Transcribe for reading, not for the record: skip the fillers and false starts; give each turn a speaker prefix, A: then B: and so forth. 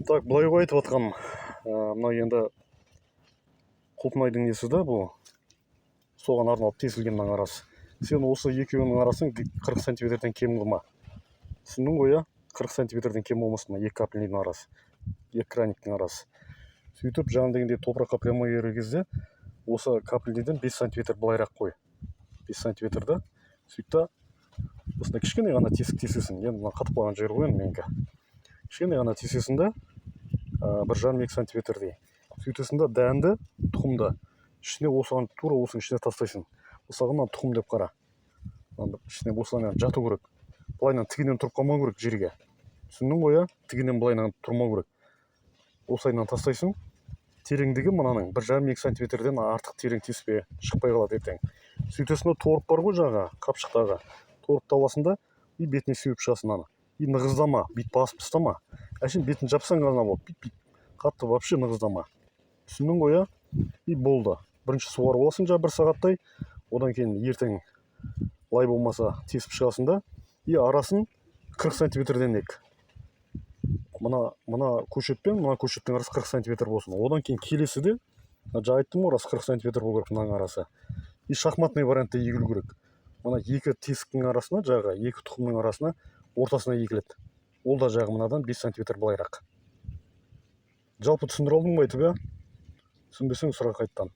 A: Так, былай ғой айтып жатқаным, мына енді құлпынайдың несі да бұл, соған арналып тесілген мынаның арасы. Сен осы екеуінің арасын 40 сантиметрден кем қылма. Түсіндің ғой, иә? 40 сантиметрден кем болмасын, екі капельныйдың арасы, екі краниктің арасы. Сөйтіп, жаңа дегенде топыраққа прямой ерген кезде, осы капельныйден 5 сантиметр былайырақ қой. 5 сантиметрді. Сөйтті, осында кішкене ғана тесік тесесің. Енді мына қатып қалған жер ғой енді менікі. Кішкене ғана тесесің да, 1,5-2 сантиметрдей. Сөйтесің да дәнді, тұқымды ішіне осыған тура осының ішіне тастайсың. Осығынан тұқым деп қара. Ішіне осылайынан жату керек. Былайынан тігінен тұрып қалмау керек жерге. Түсіндің ғой, иә? Тігінен былайынан тұрмау керек. Осылайынан тастайсың. Тереңдігі мынаның 1,5-2 сантиметрден артық терең теспе, шықпай қалады ертең. Сөйтесің да торып бар ғой жаңа қапшықтағы. Торып аласың да и бетіне сеуіп шығасың аны. И нығыздама, бет басып тастама. Әшейін бетін жапсаң ғана болды. Бит қатты вообще нығыздама. Түсіндің ғой, иә? И болды. Бірінші суарып аласың жаңа 1 сағаттай. Одан кейін ертең лай болмаса тесіп шығасың да. И арасын 40 сантиметрден ек. Мына көшетпен мына көшеттің арасы 40 сантиметр болсын. Одан кейін келесіде, жаңа айттым ғой, арасы 40 сантиметр болу керек мынаның арасы. И шахматный вариантта егілу керек. Мына екі тесіктің арасына, жағы екі тұқымның арасына ортасына егіледі. Ол да жағы мынадан 5 сантиметр былайырақ. Жалпы түсіндіре алдым ба айтып, иә? Түсінбесең сұрақ қайттан.